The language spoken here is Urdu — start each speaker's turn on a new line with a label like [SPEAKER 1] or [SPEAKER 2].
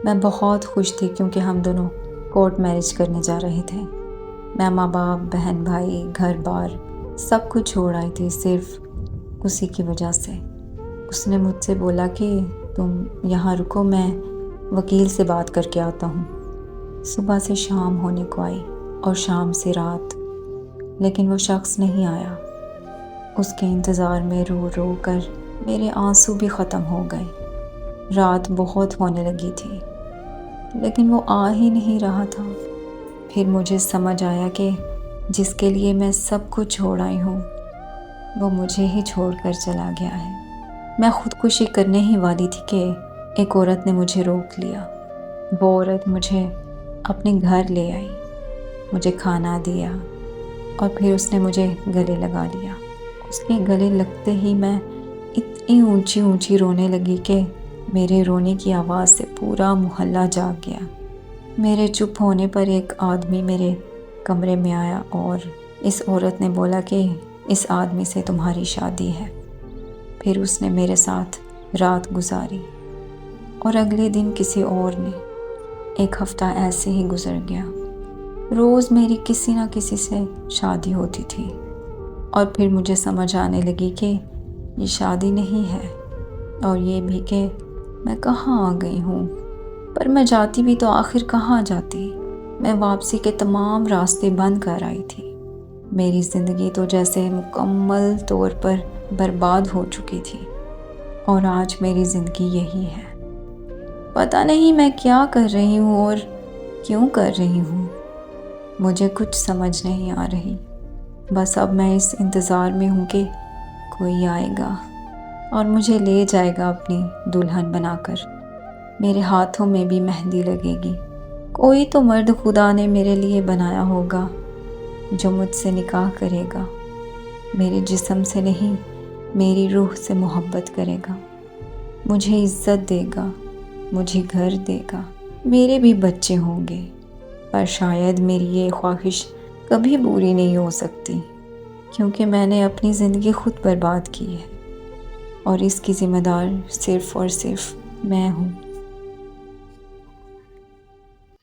[SPEAKER 1] میں بہت خوش تھی کیونکہ ہم دونوں کورٹ میرج کرنے جا رہے تھے۔ میں ماں باپ، بہن بھائی، گھر بار سب کچھ چھوڑ آئی تھی صرف اسی کی وجہ سے۔ اس نے مجھ سے بولا کہ تم یہاں رکو، میں وکیل سے بات کر کے آتا ہوں۔ صبح سے شام ہونے کو آئی اور شام سے رات، لیکن وہ شخص نہیں آیا۔ اس کے انتظار میں رو رو کر میرے آنسو بھی ختم ہو گئے۔ رات بہت ہونے لگی تھی لیکن وہ آ ہی نہیں رہا تھا۔ پھر مجھے سمجھ آیا کہ جس کے لیے میں سب کچھ چھوڑ آئی ہوں وہ مجھے ہی چھوڑ کر چلا گیا ہے۔ میں خودکشی کرنے ہی والی تھی کہ ایک عورت نے مجھے روک لیا۔ وہ عورت مجھے اپنے گھر لے آئی، مجھے کھانا دیا اور پھر اس نے مجھے گلے لگا لیا۔ اس کے گلے لگتے ہی میں اتنی اونچی اونچی رونے لگی کہ میرے رونے کی آواز سے پورا محلہ جاگ گیا۔ میرے چپ ہونے پر ایک آدمی میرے کمرے میں آیا اور اس عورت نے بولا کہ اس آدمی سے تمہاری شادی ہے۔ پھر اس نے میرے ساتھ رات گزاری اور اگلے دن کسی اور نے۔ ایک ہفتہ ایسے ہی گزر گیا۔ روز میری کسی نہ کسی سے شادی ہوتی تھی اور پھر مجھے سمجھ آنے لگی کہ یہ شادی نہیں ہے، اور یہ بھی کہ میں کہاں آ گئی ہوں۔ پر میں جاتی بھی تو آخر کہاں جاتی؟ میں واپسی کے تمام راستے بند کر آئی تھی۔ میری زندگی تو جیسے مکمل طور پر برباد ہو چکی تھی، اور آج میری زندگی یہی ہے۔ پتہ نہیں میں کیا کر رہی ہوں اور کیوں کر رہی ہوں، مجھے کچھ سمجھ نہیں آ رہی۔ بس اب میں اس انتظار میں ہوں کہ کوئی آئے گا اور مجھے لے جائے گا اپنی دلہن بنا کر۔ میرے ہاتھوں میں بھی مہندی لگے گی۔ کوئی تو مرد خدا نے میرے لیے بنایا ہوگا جو مجھ سے نکاح کرے گا، میرے جسم سے نہیں میری روح سے محبت کرے گا، مجھے عزت دے گا، مجھے گھر دے گا، میرے بھی بچے ہوں گے۔ پر شاید میری یہ خواہش کبھی پوری نہیں ہو سکتی، کیونکہ میں نے اپنی زندگی خود برباد کی ہے اور اس کی ذمہ دار صرف اور صرف میں ہوں۔